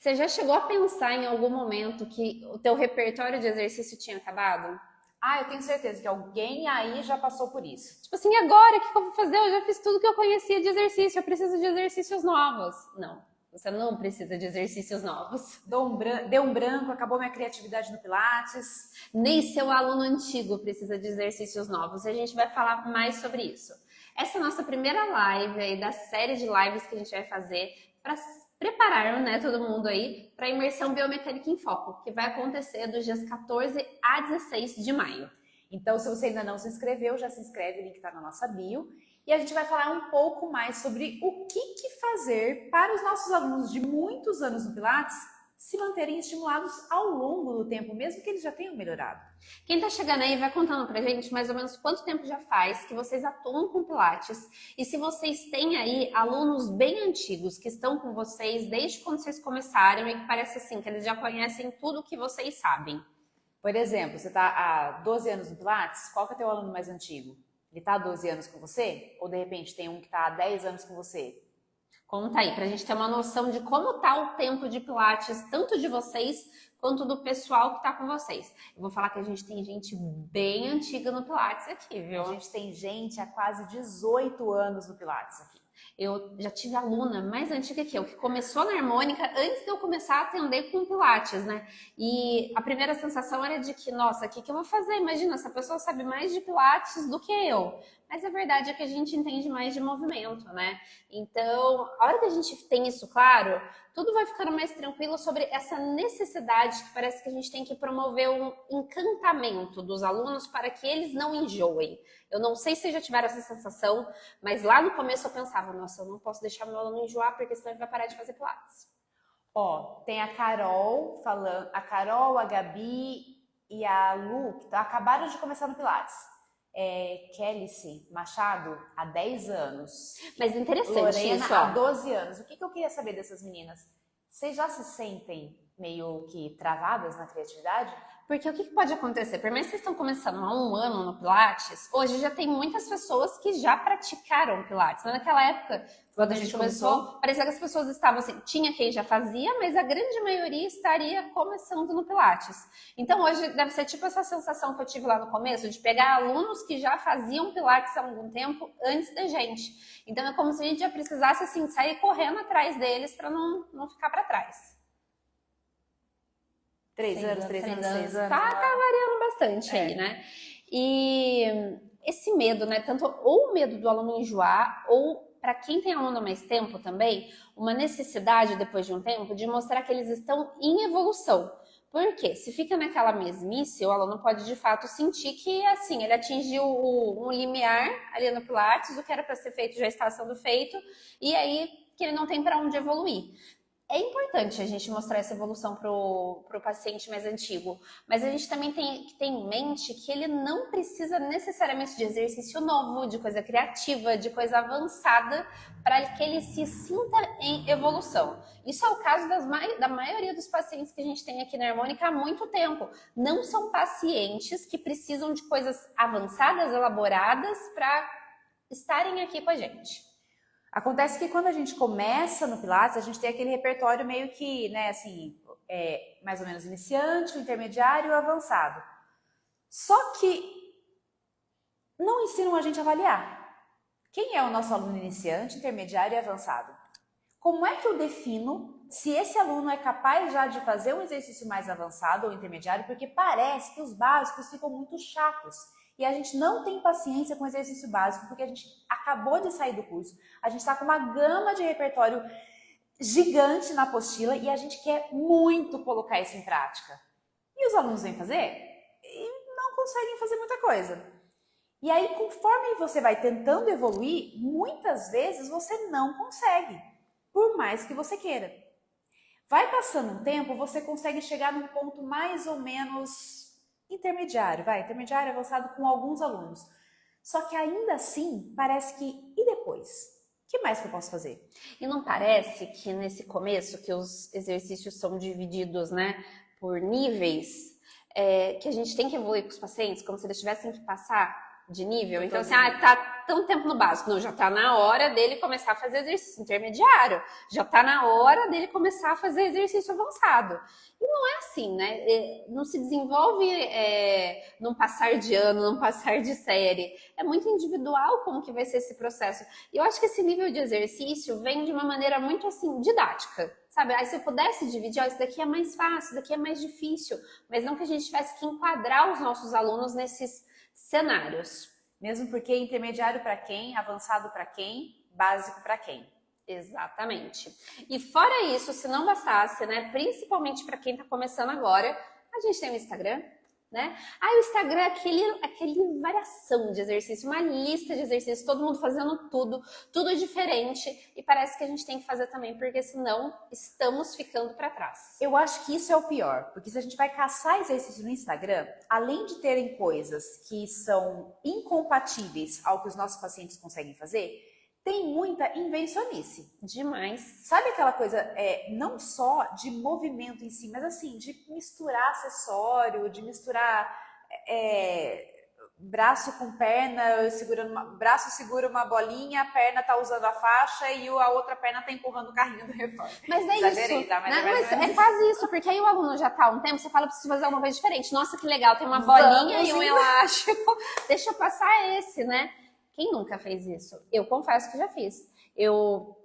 Você já chegou a pensar em algum momento que o teu repertório de exercício tinha acabado? Ah, eu tenho certeza que alguém aí já passou por isso. Tipo assim, agora o que eu vou fazer? Eu já fiz tudo que eu conhecia de exercício, eu preciso de exercícios novos. Não, você não precisa de exercícios novos. Deu um branco, acabou minha criatividade no Pilates. Nem seu aluno antigo precisa de exercícios novos. E a gente vai falar mais sobre isso. Essa é a nossa primeira live aí da série de lives que a gente vai fazer para preparar, né, todo mundo aí para a imersão biomecânica em foco, que vai acontecer dos dias 14 a 16 de maio. Então, se você ainda não se inscreveu, já se inscreve, o link está na nossa bio. E a gente vai falar um pouco mais sobre o que fazer para os nossos alunos de muitos anos no Pilates se manterem estimulados ao longo do tempo, mesmo que eles já tenham melhorado. Quem tá chegando aí vai contando pra gente mais ou menos quanto tempo já faz que vocês atuam com Pilates e se vocês têm aí alunos bem antigos que estão com vocês desde quando vocês começaram e que parece assim que eles já conhecem tudo que vocês sabem. Por exemplo, você está há 12 anos no Pilates, qual que é o teu aluno mais antigo? Ele está há 12 anos com você? Ou de repente tem um que está há 10 anos com você? Conta aí, pra gente ter uma noção de como tá o tempo de Pilates, tanto de vocês quanto do pessoal que tá com vocês. Eu vou falar que a gente tem gente bem antiga no Pilates aqui, viu? A gente tem gente há quase 18 anos no Pilates aqui. Eu já tive aluna mais antiga que eu, que começou na harmônica antes de eu começar a atender com Pilates, né? E a primeira sensação era de que, nossa, o que eu vou fazer? Imagina, essa pessoa sabe mais de Pilates do que eu. Mas a verdade é que a gente entende mais de movimento, né? Então, a hora que a gente tem isso claro, tudo vai ficando mais tranquilo sobre essa necessidade que parece que a gente tem que promover um encantamento dos alunos para que eles não enjoem. Eu não sei se já tiveram essa sensação, mas lá no começo eu pensava, nossa, eu não posso deixar meu aluno enjoar porque senão ele vai parar de fazer Pilates. Ó, tem a Carol falando, a Carol, a Gabi e a Lu, que acabaram de começar no Pilates. Kélice Machado, há 10 anos. Mas interessante Lorena, isso, há 12 anos. O que eu queria saber dessas meninas? Vocês já se sentem meio que travadas na criatividade? Porque o que pode acontecer? Por mais que vocês estão começando há um ano no Pilates, hoje já tem muitas pessoas que já praticaram Pilates. Naquela época, quando a gente começou, parecia que as pessoas estavam assim, tinha quem já fazia, mas a grande maioria estaria começando no Pilates. Então hoje deve ser tipo essa sensação que eu tive lá no começo, de pegar alunos que já faziam Pilates há algum tempo antes da gente. Então é como se a gente já precisasse assim, sair correndo atrás deles para não ficar para trás. 3 anos, 6 anos. Tá variando bastante aí, né? E esse medo, né? Tanto ou o medo do aluno enjoar, ou para quem tem aluno há mais tempo também, uma necessidade depois de um tempo de mostrar que eles estão em evolução. Por quê? Se fica naquela mesmice, o aluno pode de fato sentir que assim, ele atingiu um limiar ali no Pilates, o que era para ser feito já está sendo feito, e aí que ele não tem para onde evoluir. É importante a gente mostrar essa evolução para o paciente mais antigo, mas a gente também tem que ter em mente que ele não precisa necessariamente de exercício novo, de coisa criativa, de coisa avançada, para que ele se sinta em evolução. Isso é o caso da maioria dos pacientes que a gente tem aqui na Harmônica há muito tempo. Não são pacientes que precisam de coisas avançadas, elaboradas, para estarem aqui com a gente. Acontece que quando a gente começa no Pilates, a gente tem aquele repertório meio que, né, assim, mais ou menos iniciante, intermediário e avançado. Só que não ensinam a gente a avaliar. Quem é o nosso aluno iniciante, intermediário e avançado? Como é que eu defino se esse aluno é capaz já de fazer um exercício mais avançado ou intermediário? Porque parece que os básicos ficam muito chatos. E a gente não tem paciência com exercício básico, porque a gente acabou de sair do curso, a gente está com uma gama de repertório gigante na apostila e a gente quer muito colocar isso em prática. E os alunos vêm fazer e não conseguem fazer muita coisa. E aí, conforme você vai tentando evoluir, muitas vezes você não consegue, por mais que você queira. Vai passando um tempo, você consegue chegar num ponto mais ou menos intermediário avançado com alguns alunos. Só que ainda assim, parece que, e depois? O que mais que eu posso fazer? E não parece que nesse começo, que os exercícios são divididos, né, por níveis, que a gente tem que evoluir com os pacientes, como se eles tivessem que passar de nível. Eu Então, tô assim, tá tanto tempo no básico. Não, já tá na hora dele começar a fazer exercício intermediário. Já tá na hora dele começar a fazer exercício avançado. E não é assim, né? Não se desenvolve num passar de ano, num passar de série. É muito individual como que vai ser esse processo. E eu acho que esse nível de exercício vem de uma maneira muito, assim, didática. Sabe? Aí se eu pudesse dividir, ó, isso daqui é mais fácil, isso daqui é mais difícil. Mas não que a gente tivesse que enquadrar os nossos alunos nesses cenários. Mesmo porque intermediário para quem, avançado para quem, básico para quem. Exatamente. E fora isso, se não bastasse, né, principalmente para quem está começando agora, a gente tem o Instagram, né? Aí o Instagram é aquele variação de exercício, uma lista de exercícios, todo mundo fazendo tudo diferente, e parece que a gente tem que fazer também, porque senão estamos ficando para trás. Eu acho que isso é o pior, porque se a gente vai caçar exercício no Instagram, além de terem coisas que são incompatíveis ao que os nossos pacientes conseguem fazer, tem muita invencionice. Demais. Sabe aquela coisa, não só de movimento em si, mas assim, de misturar acessório, de misturar braço com perna, braço segura uma bolinha, a perna tá usando a faixa e a outra perna tá empurrando o carrinho do reforço. Mas é Exagerei, isso, tá? Mas né? mais ou menos É quase isso, porque aí o aluno já tá há um tempo, você fala, preciso fazer alguma coisa diferente. Nossa, que legal, tem uma bolinha e um elástico. Deixa eu passar esse, né? Quem nunca fez isso? Eu confesso que já fiz.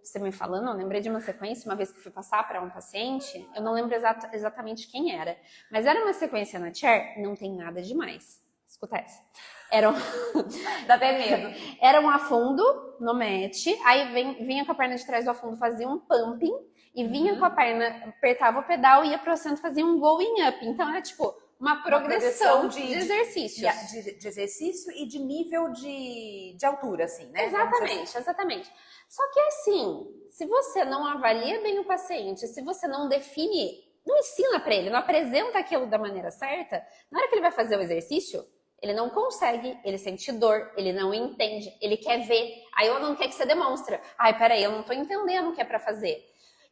Você me falando, eu lembrei de uma sequência, uma vez que fui passar para um paciente, eu não lembro exatamente quem era, mas era uma sequência na chair, não tem nada demais. Escuta essa. Dá até medo. Era um afundo no mat, aí vinha com a perna de trás do afundo, fazia um pumping, e vinha com a perna, apertava o pedal, ia pro centro, fazia um going up. Então era tipo uma progressão de exercícios. De exercício e de nível de altura, assim, né? Exatamente. Só que assim, se você não avalia bem o paciente, se você não define, não ensina para ele, não apresenta aquilo da maneira certa, na hora que ele vai fazer o exercício, ele não consegue, ele sente dor, ele não entende, ele quer ver. Aí o aluno quer que você demonstre. Ai, peraí, eu não tô entendendo o que é para fazer.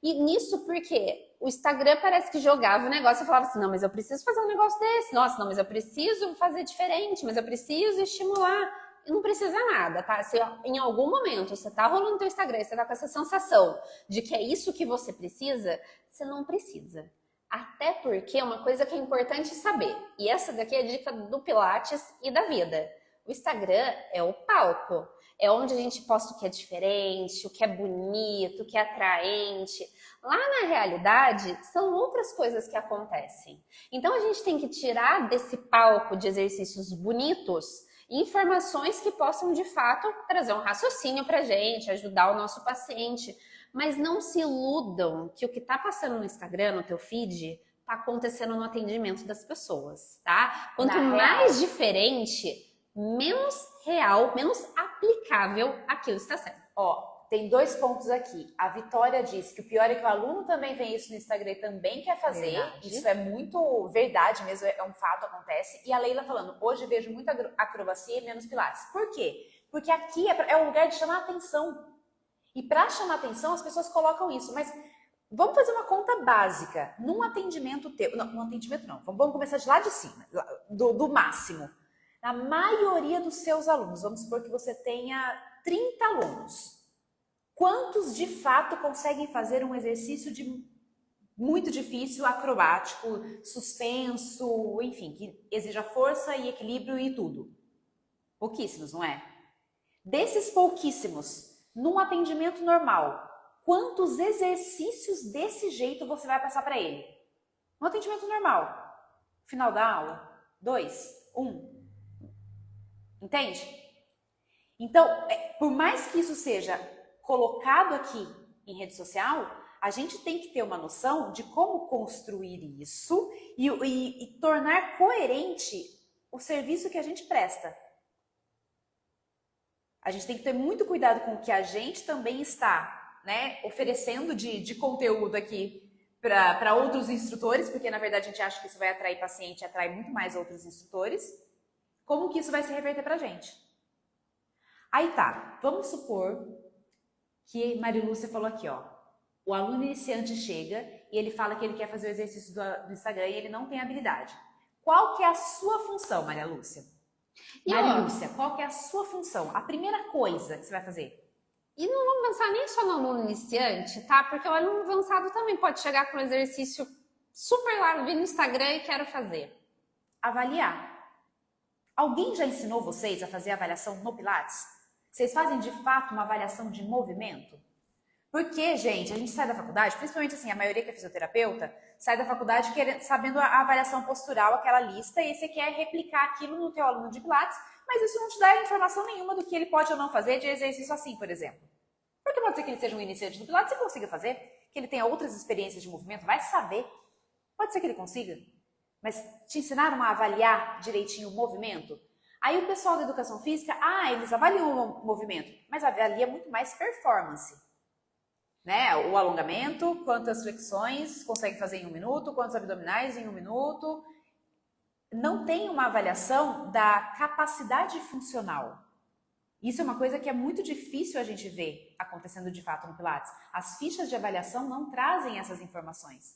E nisso, porque o Instagram parece que jogava o negócio e falava assim, não, mas eu preciso fazer um negócio desse. Nossa, não, mas eu preciso fazer diferente, mas eu preciso estimular. E não precisa nada, tá? Se em algum momento você tá rolando no teu Instagram e você tá com essa sensação de que é isso que você precisa, você não precisa. Até porque é uma coisa que é importante saber. E essa daqui é a dica do Pilates e da vida. O Instagram é o palco. É onde a gente posta o que é diferente, o que é bonito, o que é atraente. Lá na realidade, são outras coisas que acontecem. Então a gente tem que tirar desse palco de exercícios bonitos informações que possam, de fato, trazer um raciocínio pra gente, ajudar o nosso paciente. Mas não se iludam que o que tá passando no Instagram, no teu feed, tá acontecendo no atendimento das pessoas, tá? Quanto mais diferente, menos real, menos aplicável aquilo está sendo. Ó, tem 2 pontos aqui. A Vitória disse que o pior é que o aluno também vê isso no Instagram e também quer fazer. Verdade. Isso é muito verdade mesmo, é um fato, acontece. E a Leila falando, hoje vejo muita acrobacia e menos pilates. Por quê? Porque aqui é um lugar de chamar atenção. E para chamar atenção, as pessoas colocam isso. Mas vamos fazer uma conta básica. Num atendimento teu... Não, num atendimento não. Vamos começar de lá de cima, do máximo. Na maioria dos seus alunos, vamos supor que você tenha 30 alunos. Quantos de fato conseguem fazer um exercício muito difícil, acrobático, suspenso, enfim, que exija força e equilíbrio e tudo? Pouquíssimos, não é? Desses pouquíssimos, num atendimento normal, quantos exercícios desse jeito você vai passar para ele? No atendimento normal, final da aula, 2, 1. Entende? Então, por mais que isso seja colocado aqui em rede social, a gente tem que ter uma noção de como construir isso e tornar coerente o serviço que a gente presta. A gente tem que ter muito cuidado com o que a gente também está, né, oferecendo de conteúdo aqui para outros instrutores, porque na verdade a gente acha que isso vai atrair paciente, atrai muito mais outros instrutores. Como que isso vai se reverter pra gente? Aí tá, vamos supor que Maria Lúcia falou aqui, ó. O aluno iniciante chega e ele fala que ele quer fazer o exercício do Instagram e ele não tem habilidade. Qual que é a sua função, Maria Lúcia? E Maria Lúcia, qual que é a sua função? A primeira coisa que você vai fazer? E não vamos pensar nem só no aluno iniciante, tá? Porque o aluno avançado também pode chegar com um exercício super lá, vi no Instagram e quero fazer. Avaliar. Alguém já ensinou vocês a fazer avaliação no Pilates? Vocês fazem de fato uma avaliação de movimento? Porque, gente, a gente sai da faculdade, principalmente assim, a maioria que é fisioterapeuta, sai da faculdade sabendo a avaliação postural, aquela lista, e você quer replicar aquilo no teu aluno de Pilates, mas isso não te dá informação nenhuma do que ele pode ou não fazer de exercício assim, por exemplo. Porque pode ser que ele seja um iniciante do Pilates e consiga fazer, que ele tenha outras experiências de movimento, vai saber. Pode ser que ele consiga, mas te ensinaram a avaliar direitinho o movimento? Aí o pessoal da educação física, eles avaliam o movimento, mas avalia muito mais performance. Né? O alongamento, quantas flexões consegue fazer em 1 minuto, quantos abdominais em 1 minuto. Não tem uma avaliação da capacidade funcional. Isso é uma coisa que é muito difícil a gente ver acontecendo de fato no Pilates. As fichas de avaliação não trazem essas informações.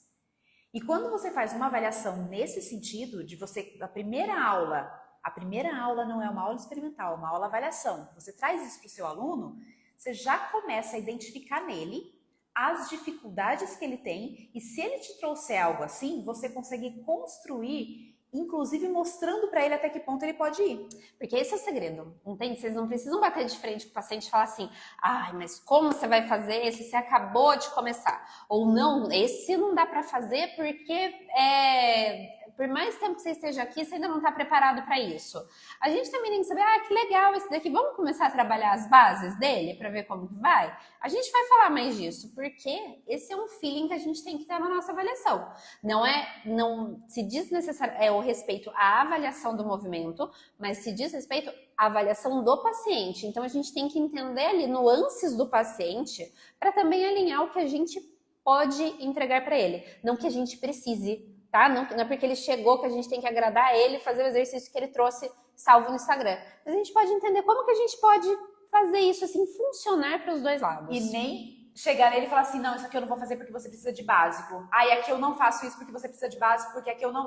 E quando você faz uma avaliação nesse sentido, de você, a primeira aula não é uma aula experimental, é uma aula avaliação. Você traz isso para o seu aluno, você já começa a identificar nele as dificuldades que ele tem, e se ele te trouxer algo assim, você consegue construir, inclusive mostrando para ele até que ponto ele pode ir. Porque esse é o segredo, entende? Vocês não precisam bater de frente com o paciente e falar assim, mas como você vai fazer esse? Você acabou de começar. Ou não, esse não dá para fazer porque por mais tempo que você esteja aqui, você ainda não está preparado para isso. A gente também tem que saber, que legal esse daqui, vamos começar a trabalhar as bases dele para ver como que vai? A gente vai falar mais disso, porque esse é um feeling que a gente tem que ter na nossa avaliação. Não se diz necessário, o respeito à avaliação do movimento, mas se diz respeito à avaliação do paciente. Então a gente tem que entender ali nuances do paciente para também alinhar o que a gente pode entregar para ele, não que a gente precise. Tá? Não é porque ele chegou que a gente tem que agradar ele e fazer o exercício que ele trouxe salvo no Instagram. Mas a gente pode entender como que a gente pode fazer isso assim, funcionar para os dois lados. E nem chegar nele e falar assim, não, isso aqui eu não vou fazer porque você precisa de básico. E aqui eu não faço isso porque você precisa de básico, porque aqui eu não...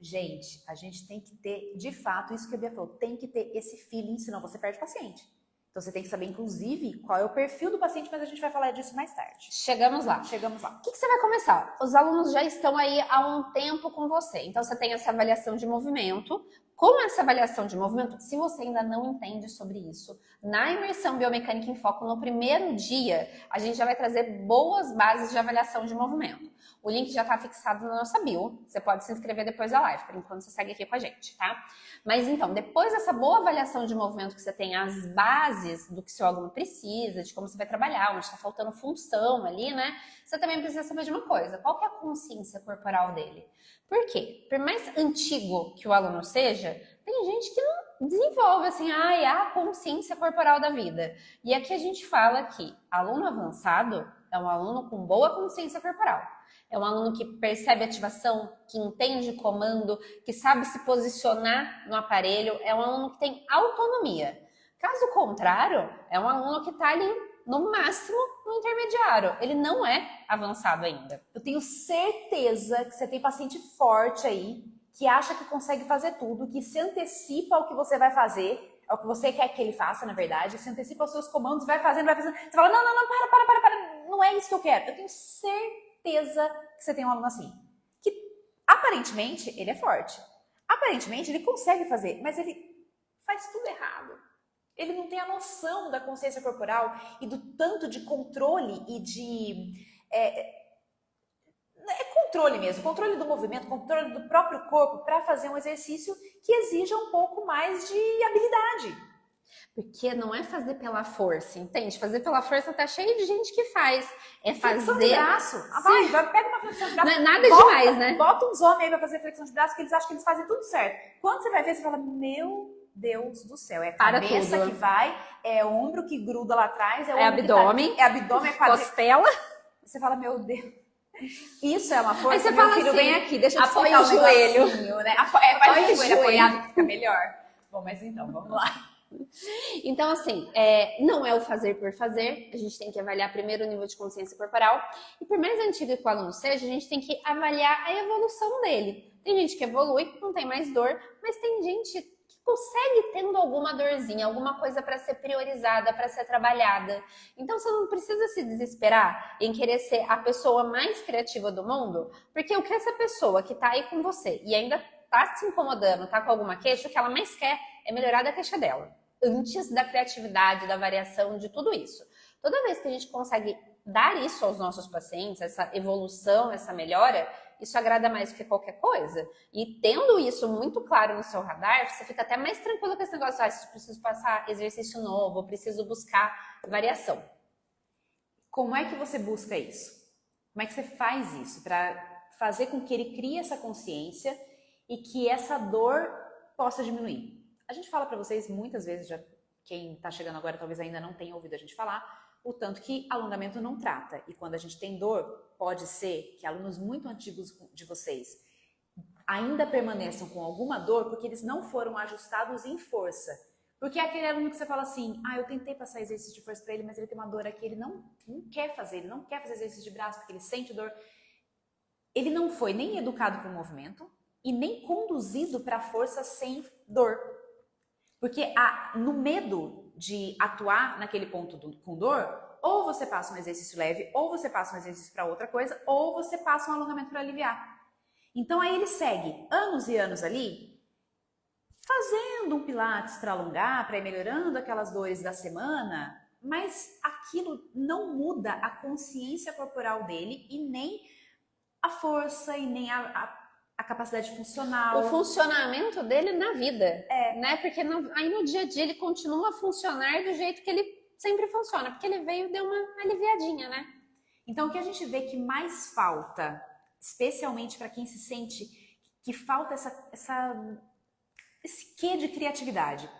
Gente, a gente tem que ter, de fato, isso que a Bia falou, tem que ter esse feeling, senão você perde o paciente. Então você tem que saber, inclusive, qual é o perfil do paciente, mas a gente vai falar disso mais tarde. Chegamos lá. O que você vai começar? Os alunos já estão aí há um tempo com você. Então você tem essa avaliação de movimento. Com essa avaliação de movimento, se você ainda não entende sobre isso, na imersão Biomecânica em Foco, no primeiro dia, a gente já vai trazer boas bases de avaliação de movimento. O link já está fixado na nossa bio. Você pode se inscrever depois da live, por enquanto você segue aqui com a gente, tá? Mas então, depois dessa boa avaliação de movimento que você tem as bases do que seu aluno precisa, de como você vai trabalhar, onde está faltando função ali, né? Você também precisa saber de uma coisa, qual que é a consciência corporal dele? Por quê? Por mais antigo que o aluno seja, tem gente que não desenvolve assim, a consciência corporal da vida. E aqui a gente fala que aluno avançado é um aluno com boa consciência corporal. É um aluno que percebe ativação, que entende comando, que sabe se posicionar no aparelho. É um aluno que tem autonomia. Caso contrário, é um aluno que está ali no máximo no intermediário. Ele não é avançado ainda. Eu tenho certeza que você tem paciente forte aí, que acha que consegue fazer tudo, que se antecipa ao que você vai fazer, ao que você quer que ele faça, na verdade, se antecipa aos seus comandos, vai fazendo. Você fala, não, para, não é isso que eu quero. Eu tenho certeza que você tem um aluno assim, que aparentemente ele é forte, aparentemente ele consegue fazer, mas ele faz tudo errado. Ele não tem a noção da consciência corporal e do tanto de controle e de... controle mesmo, controle do movimento, controle do próprio corpo para fazer um exercício que exija um pouco mais de habilidade. Porque não é fazer pela força, entende? Fazer pela força tá cheio de gente que faz. É fazer... Flexão de braço. Pega uma flexão de braço. Não é nada demais, né? Bota uns homens aí pra fazer flexão de braço que eles acham que eles fazem tudo certo. Quando você vai ver, você fala, meu Deus do céu, é a cabeça que vai, é ombro que gruda lá atrás, é abdômen, é abdômen, é quadril. Costela. Você fala, meu Deus. Isso é uma força. Aí você meu fala filho, assim, vem aqui, deixa eu te apoia o joelho. Né? Apoia o joelho apoiado que fica melhor. Bom, mas então, vamos lá. Então, assim, não é o fazer por fazer, a gente tem que avaliar primeiro o nível de consciência corporal, e por mais antigo que o aluno seja, a gente tem que avaliar a evolução dele. Tem gente que evolui, não tem mais dor, mas tem gente que consegue tendo alguma dorzinha, alguma coisa para ser priorizada, para ser trabalhada. Então você não precisa se desesperar em querer ser a pessoa mais criativa do mundo, porque o que essa pessoa que tá aí com você e ainda tá se incomodando, tá com alguma queixa, o que ela mais quer é melhorar da queixa dela, antes da criatividade, da variação, de tudo isso. Toda vez que a gente consegue dar isso aos nossos pacientes, essa evolução, essa melhora, isso agrada mais do que qualquer coisa. E tendo isso muito claro no seu radar, você fica até mais tranquilo com esse negócio. Ah, eu preciso passar exercício novo, eu preciso buscar variação. Como é que você busca isso? Como é que você faz isso para fazer com que ele crie essa consciência e que essa dor possa diminuir? A gente fala para vocês muitas vezes, já quem está chegando agora talvez ainda não tenha ouvido a gente falar, o tanto que alongamento não trata. E quando a gente tem dor, pode ser que alunos muito antigos de vocês ainda permaneçam com alguma dor porque eles não foram ajustados em força. Porque é aquele aluno que você fala assim, eu tentei passar exercício de força para ele, mas ele tem uma dor aqui, ele não quer fazer, ele não quer fazer exercício de braço porque ele sente dor. Ele não foi nem educado para o movimento e nem conduzido para a força sem dor. Porque no medo de atuar naquele ponto com dor, ou você passa um exercício leve, ou você passa um exercício para outra coisa, ou você passa um alongamento para aliviar. Então aí ele segue anos e anos ali, fazendo um pilates para alongar, para ir melhorando aquelas dores da semana, mas aquilo não muda a consciência corporal dele e nem a força e nem a capacidade funcional. O funcionamento dele na vida, né? Porque aí no dia a dia ele continua a funcionar do jeito que ele sempre funciona, porque ele veio e deu uma aliviadinha, né? Então o que a gente vê que mais falta, especialmente para quem se sente que falta esse quê de criatividade.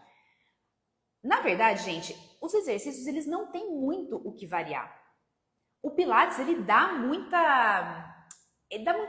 Na verdade, gente, os exercícios eles não têm muito o que variar. O Pilates ele dá muito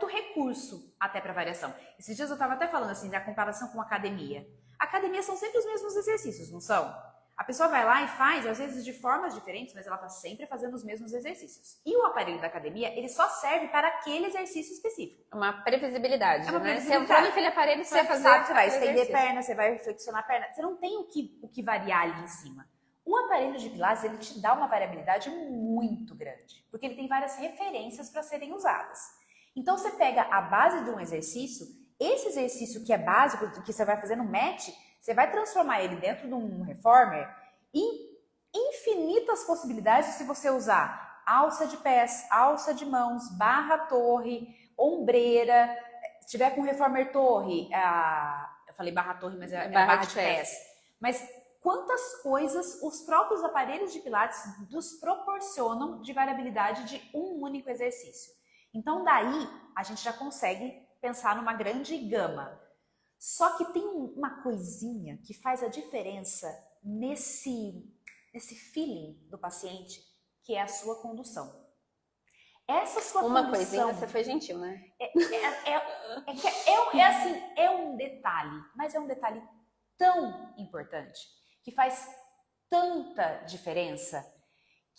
recurso até para variação. Esses dias eu estava até falando assim da comparação com a academia. A academia são sempre os mesmos exercícios, não são? A pessoa vai lá e faz, às vezes de formas diferentes, mas ela está sempre fazendo os mesmos exercícios. E o aparelho da academia, ele só serve para aquele exercício específico. Uma previsibilidade, uma né? previsibilidade. Você entrou naquele aparelho, você vai fazer... Sabe, você vai estender perna, você vai flexionar a perna. Você não tem o que variar ali em cima. O aparelho de Pilates, ele te dá uma variabilidade muito grande, porque ele tem várias referências para serem usadas. Então, você pega a base de um exercício, esse exercício que é básico, que você vai fazer no mat, você vai transformar ele dentro de um reformer em infinitas possibilidades se você usar alça de pés, alça de mãos, barra torre, ombreira, se tiver com reformer torre, eu falei barra torre, mas é barra de pés. Mas quantas coisas os próprios aparelhos de Pilates nos proporcionam de variabilidade de um único exercício. Então daí a gente já consegue pensar numa grande gama. Só que tem uma coisinha que faz a diferença nesse feeling do paciente, que é a sua condução. Essa sua condução... Uma coisinha, você foi gentil, né? É um detalhe, mas é um detalhe tão importante, que faz tanta diferença,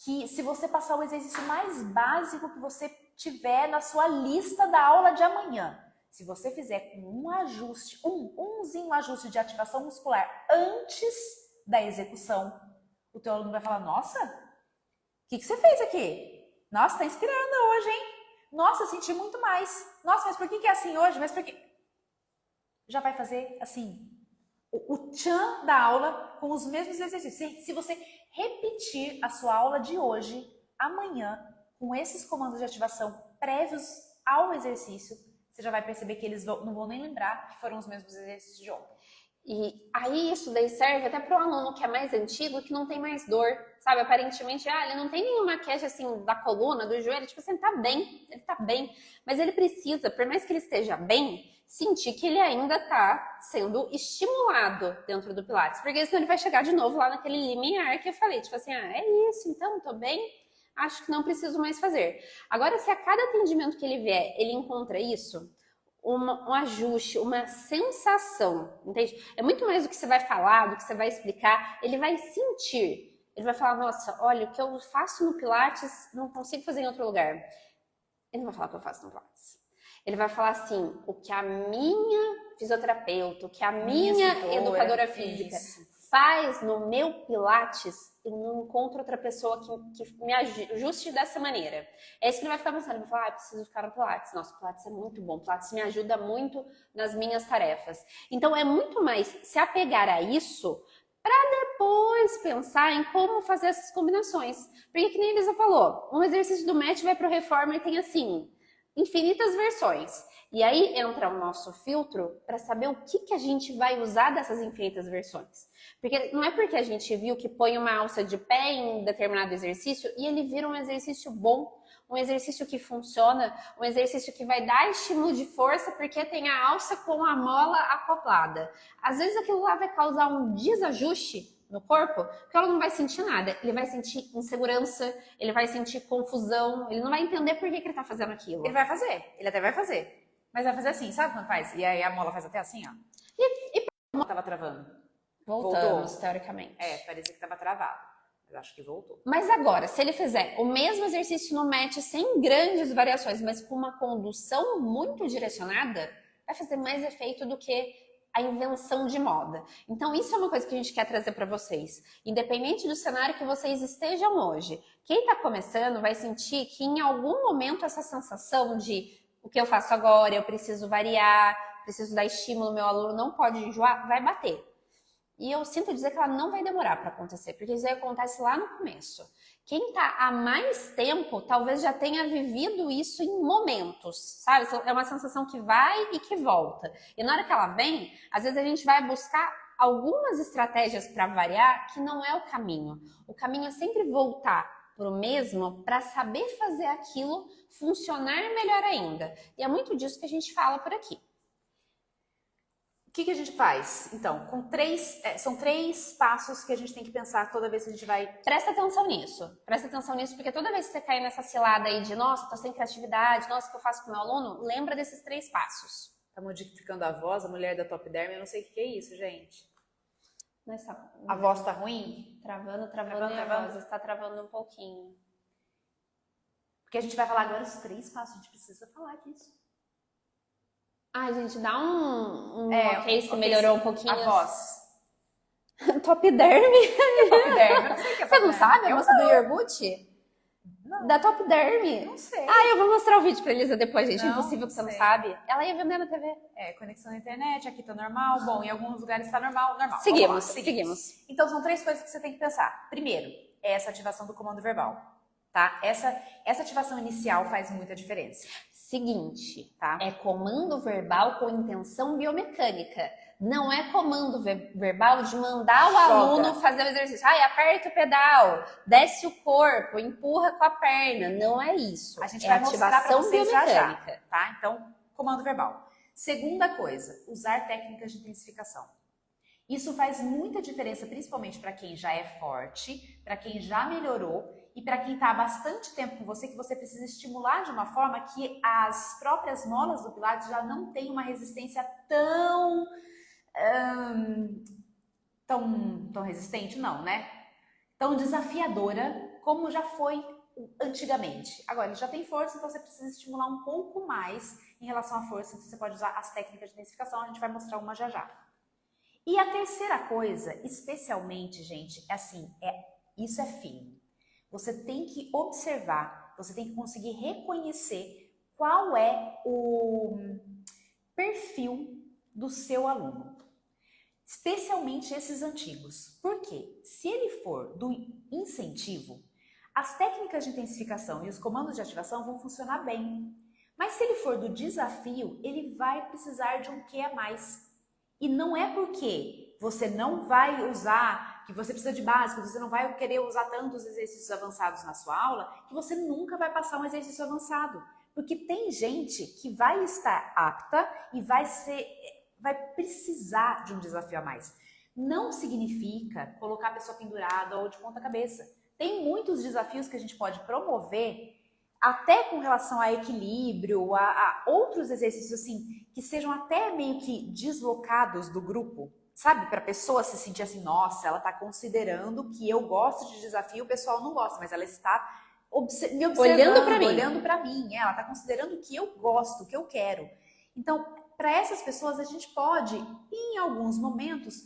que se você passar o exercício mais básico que você tiver na sua lista da aula de amanhã, se você fizer com um ajuste, umzinho ajuste de ativação muscular antes da execução, o teu aluno vai falar, nossa, o que você fez aqui? Nossa, tá inspirando hoje, hein? Nossa, senti muito mais. Nossa, mas por que é assim hoje? Mas por que... Já vai fazer, assim, o tchan da aula com os mesmos exercícios. Se você repetir a sua aula de hoje, amanhã, com esses comandos de ativação prévios ao exercício, você já vai perceber que eles não vão nem lembrar que foram os mesmos exercícios de ontem. E aí isso daí serve até para o aluno que é mais antigo, que não tem mais dor, sabe? Aparentemente, ele não tem nenhuma queixa assim da coluna, do joelho, tipo assim, ele tá bem, mas ele precisa, por mais que ele esteja bem, sentir que ele ainda tá sendo estimulado dentro do Pilates, porque senão ele vai chegar de novo lá naquele limiar que eu falei, tipo assim, é isso, então, tô bem, acho que não preciso mais fazer. Agora, se a cada atendimento que ele vier, ele encontra isso, um ajuste, uma sensação, entende? É muito mais do que você vai falar, do que você vai explicar, ele vai sentir. Ele vai falar, nossa, olha, o que eu faço no Pilates, não consigo fazer em outro lugar. Ele não vai falar o que eu faço no Pilates. Ele vai falar assim, o que a minha fisioterapeuta, o que a minha educadora física faz no meu Pilates, eu não encontro outra pessoa que me ajuste dessa maneira. É isso que ele vai ficar pensando. Ele vai falar, preciso ficar no Pilates. Nossa, o Pilates é muito bom. O Pilates me ajuda muito nas minhas tarefas. Então, é muito mais se apegar a isso para depois pensar em como fazer essas combinações. Porque, que nem a Elisa falou, um exercício do match vai pro Reformer e tem, assim, infinitas versões. E aí entra o nosso filtro para saber o que a gente vai usar dessas infinitas versões. Porque não é porque a gente viu que põe uma alça de pé em determinado exercício e ele vira um exercício bom, um exercício que funciona, um exercício que vai dar estímulo de força porque tem a alça com a mola acoplada. Às vezes aquilo lá vai causar um desajuste no corpo, porque ela não vai sentir nada. Ele vai sentir insegurança, ele vai sentir confusão, ele não vai entender por que ele tá fazendo aquilo. Ele vai fazer, ele até vai fazer. Mas vai fazer assim, sabe quando faz? E aí a mola faz até assim, ó. E a mola tava travando. Voltamos, teoricamente. Parecia que tava travado. Mas acho que voltou. Mas agora, se ele fizer o mesmo exercício no match sem grandes variações, mas com uma condução muito direcionada, vai fazer mais efeito do que a invenção de moda. Então, isso é uma coisa que a gente quer trazer para vocês. Independente do cenário que vocês estejam hoje, quem está começando vai sentir que em algum momento essa sensação de o que eu faço agora, eu preciso variar, preciso dar estímulo, meu aluno não pode enjoar, vai bater. E eu sinto dizer que ela não vai demorar para acontecer, porque isso aí acontece lá no começo. Quem está há mais tempo, talvez já tenha vivido isso em momentos, sabe? É uma sensação que vai e que volta. E na hora que ela vem, às vezes a gente vai buscar algumas estratégias para variar, que não é o caminho. O caminho é sempre voltar para o mesmo, para saber fazer aquilo funcionar melhor ainda. E é muito disso que a gente fala por aqui. O que a gente faz? Então, são 3 passos que a gente tem que pensar toda vez que a gente vai... Presta atenção nisso, porque toda vez que você cair nessa cilada aí de nossa, tô sem criatividade, nossa, o que eu faço com o meu aluno? Lembra desses 3 passos. Tá modificando a voz, a mulher da Top Derm, eu não sei o que é isso, gente. A voz tá ruim? Travando. A voz está travando um pouquinho. Porque a gente vai falar agora os 3 passos, a gente precisa falar disso. Ai, gente, dá ok, se melhorou um pouquinho. A voz. Top Derm. Top Derm, eu não sei o que é. Você não sabe a moça do iogurte? Não. Da Top Derm. Não sei. Ah, eu vou mostrar o vídeo pra Elisa depois, gente. Não, impossível que você sei. não sabe. Ela ia vender na TV. Conexão na internet, aqui tá normal. Bom, em alguns lugares tá normal. Seguimos. Então, são 3 coisas que você tem que pensar. Primeiro, é essa ativação do comando verbal, tá? Essa ativação inicial faz muita diferença. Seguinte, tá? É comando verbal com intenção biomecânica. Não é comando verbal de mandar o aluno fazer o exercício. Aperta o pedal, desce o corpo, empurra com a perna. Não é isso. A gente vai mostrar pra vocês já, tá? Então, comando verbal. Segunda coisa, usar técnicas de intensificação. Isso faz muita diferença, principalmente para quem já é forte, para quem já melhorou e para quem está há bastante tempo com você, que você precisa estimular de uma forma que as próprias molas do Pilates já não têm uma resistência tão resistente, não, né? Tão desafiadora como já foi antigamente. Agora, ele já tem força, então você precisa estimular um pouco mais em relação à força, então você pode usar as técnicas de intensificação, a gente vai mostrar uma já já. E a terceira coisa, especialmente, gente, é assim, isso é fino. Você tem que observar, você tem que conseguir reconhecer qual é o perfil do seu aluno. Especialmente esses antigos. Por quê? Se ele for do incentivo, as técnicas de intensificação e os comandos de ativação vão funcionar bem. Mas se ele for do desafio, ele vai precisar de um quê a mais. E não é porque você não vai usar, que você precisa de básico, você não vai querer usar tantos exercícios avançados na sua aula, que você nunca vai passar um exercício avançado. Porque tem gente que vai estar apta e vai precisar de um desafio a mais. Não significa colocar a pessoa pendurada ou de ponta cabeça. Tem muitos desafios que a gente pode promover, até com relação a equilíbrio, a outros exercícios assim, que sejam até meio que deslocados do grupo, sabe? Para a pessoa se sentir assim, nossa, ela está considerando que eu gosto de desafio, o pessoal não gosta, mas ela está me observando, olhando para mim. Ela está considerando o que eu gosto, o que eu quero. Então, para essas pessoas, a gente pode, em alguns momentos,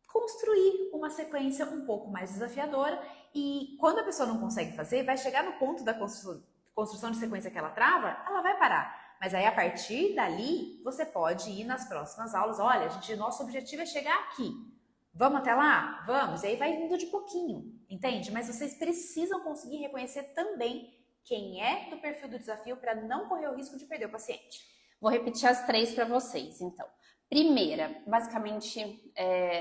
construir uma sequência um pouco mais desafiadora. E quando a pessoa não consegue fazer, vai chegar no ponto da construção de sequência que ela trava, ela vai parar. Mas aí, a partir dali, você pode ir nas próximas aulas. Olha, nosso objetivo é chegar aqui. Vamos até lá? Vamos. E aí vai indo de pouquinho, entende? Mas vocês precisam conseguir reconhecer também quem é do perfil do desafio para não correr o risco de perder o paciente. Vou repetir as 3 para vocês, então. Primeira, basicamente,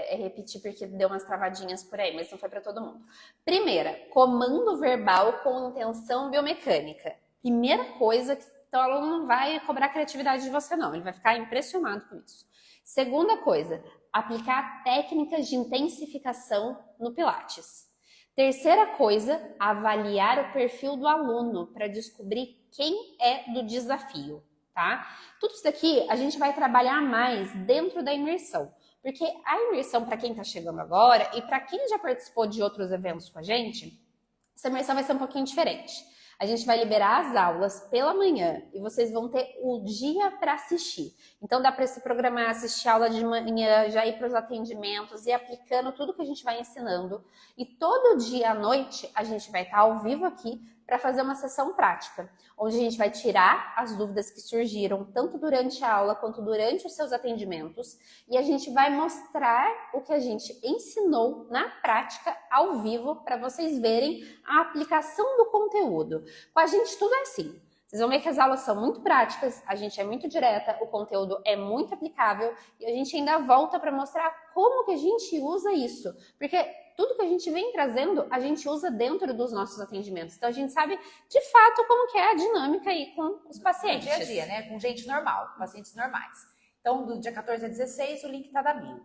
repetir porque deu umas travadinhas por aí, mas não foi para todo mundo. Primeira, comando verbal com intenção biomecânica. Primeira coisa, então o aluno não vai cobrar a criatividade de você não, ele vai ficar impressionado com isso. Segunda coisa, aplicar técnicas de intensificação no Pilates. Terceira coisa, avaliar o perfil do aluno para descobrir quem é do desafio, tá? Tudo isso aqui a gente vai trabalhar mais dentro da imersão, porque a imersão, para quem está chegando agora e para quem já participou de outros eventos com a gente, essa imersão vai ser um pouquinho diferente. A gente vai liberar as aulas pela manhã e vocês vão ter o dia para assistir. Então dá para se programar, assistir a aula de manhã, já ir para os atendimentos e aplicando tudo que a gente vai ensinando. E todo dia à noite a gente vai estar ao vivo aqui para fazer uma sessão prática, onde a gente vai tirar as dúvidas que surgiram, tanto durante a aula quanto durante os seus atendimentos, e a gente vai mostrar o que a gente ensinou na prática, ao vivo, para vocês verem a aplicação do conteúdo. Com a gente tudo é assim. Vocês vão ver que as aulas são muito práticas, a gente é muito direta, o conteúdo é muito aplicável, e a gente ainda volta para mostrar como que a gente usa isso, porque tudo que a gente vem trazendo, a gente usa dentro dos nossos atendimentos. Então, a gente sabe, de fato, como que é a dinâmica aí com os pacientes. No dia a dia, né? Com gente normal, pacientes normais. Então, do dia 14 a 16, o link tá da bio.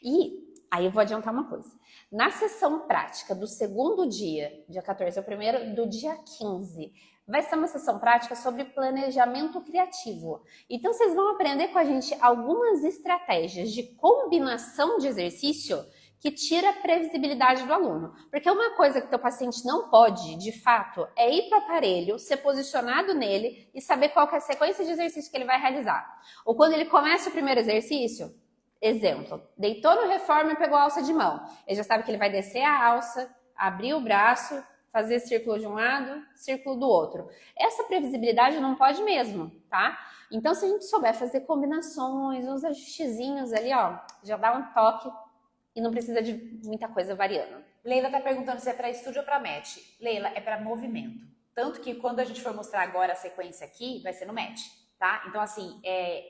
E aí eu vou adiantar uma coisa. Na sessão prática do segundo dia 14 é o primeiro, do dia 15, vai ser uma sessão prática sobre planejamento criativo. Então, vocês vão aprender com a gente algumas estratégias de combinação de exercício que tira a previsibilidade do aluno. Porque uma coisa que o teu paciente não pode, de fato, é ir para o aparelho, ser posicionado nele e saber qual que é a sequência de exercício que ele vai realizar. Ou quando ele começa o primeiro exercício, exemplo, deitou no reforma e pegou a alça de mão. Ele já sabe que ele vai descer a alça, abrir o braço, fazer círculo de um lado, círculo do outro. Essa previsibilidade não pode mesmo, tá? Então, se a gente souber fazer combinações, uns ajustezinhos ali, ó, já dá um toque e não precisa de muita coisa variando. Leila tá perguntando se é para estúdio ou para match. Leila, é para movimento. Tanto que quando a gente for mostrar agora a sequência aqui, vai ser no match, tá? Então, assim,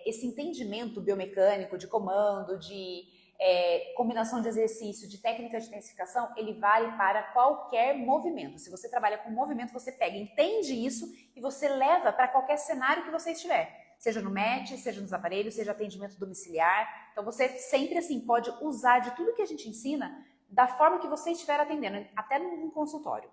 esse entendimento biomecânico, de comando, de combinação de exercício, de técnica de intensificação, ele vale para qualquer movimento. Se você trabalha com movimento, você pega, entende isso e você leva para qualquer cenário que você estiver. Seja no match, seja nos aparelhos, seja atendimento domiciliar. Então, você sempre, assim, pode usar de tudo que a gente ensina da forma que você estiver atendendo, até num consultório.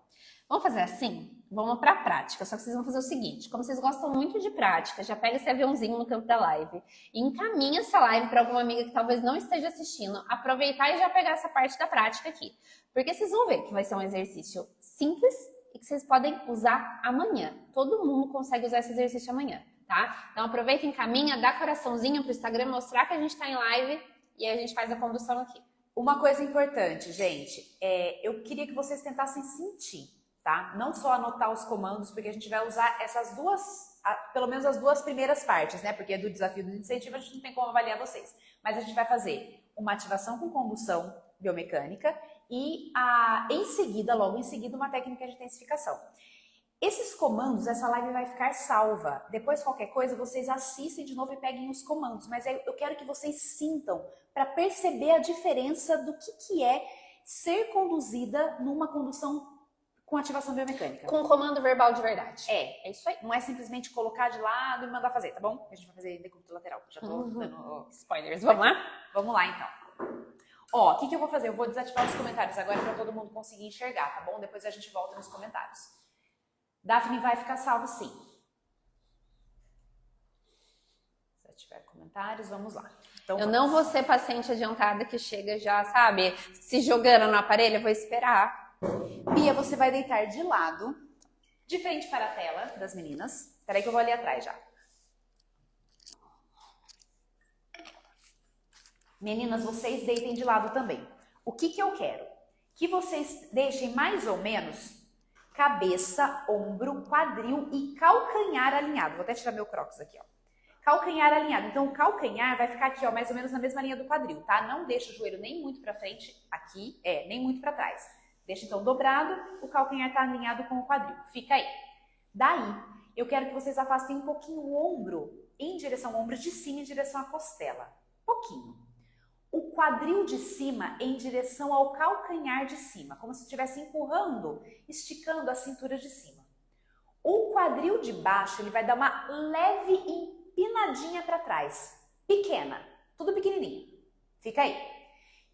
Vamos fazer assim? Vamos para a prática, só que vocês vão fazer o seguinte, como vocês gostam muito de prática, já pega esse aviãozinho no campo da live e encaminha essa live para alguma amiga que talvez não esteja assistindo, aproveitar e já pegar essa parte da prática aqui. Porque vocês vão ver que vai ser um exercício simples e que vocês podem usar amanhã. Todo mundo consegue usar esse exercício amanhã, tá? Então aproveita, encaminha, dá coraçãozinho pro Instagram, mostrar que a gente tá em live e aí a gente faz a condução aqui. Uma coisa importante, gente, eu queria que vocês tentassem sentir, tá? Não só anotar os comandos, porque a gente vai usar essas duas, pelo menos as duas primeiras partes, né? Porque do desafio do incentivo a gente não tem como avaliar vocês. Mas a gente vai fazer uma ativação com condução biomecânica e em seguida, logo em seguida, uma técnica de intensificação. Esses comandos, essa live vai ficar salva. Depois, qualquer coisa, vocês assistem de novo e peguem os comandos. Mas eu quero que vocês sintam para perceber a diferença do que é ser conduzida numa condução com ativação biomecânica. Com comando verbal de verdade. É isso aí. Não é simplesmente colocar de lado e mandar fazer, tá bom? A gente vai fazer decúbito lateral. Já tô dando spoilers. Vamos lá? Vamos lá, então. Ó, o que eu vou fazer? Eu vou desativar os comentários agora para todo mundo conseguir enxergar, tá bom? Depois a gente volta nos comentários. Daphne vai ficar salvo sim. Se tiver comentários, vamos lá. Então, eu não vou ser paciente adiantada que chega já, sabe, se jogando no aparelho, eu vou esperar. Bia, você vai deitar de lado. de frente para a tela das meninas. Espera aí que eu vou ali atrás já. Meninas, vocês deitem de lado também. O que eu quero? Que vocês deixem mais ou menos cabeça, ombro, quadril e calcanhar alinhado. Vou até tirar meu crocs aqui, ó. Calcanhar alinhado. Então, o calcanhar vai ficar aqui, ó, mais ou menos na mesma linha do quadril, tá? Não deixa o joelho nem muito pra frente, aqui, nem muito pra trás. Deixa, então, dobrado, o calcanhar tá alinhado com o quadril. Fica aí. Daí, eu quero que vocês afastem um pouquinho o ombro, em direção ao ombro de cima, em direção à costela. Pouquinho. O quadril de cima em direção ao calcanhar de cima, como se estivesse empurrando, esticando a cintura de cima. O quadril de baixo, ele vai dar uma leve empinadinha para trás, pequena, tudo pequenininho. Fica aí.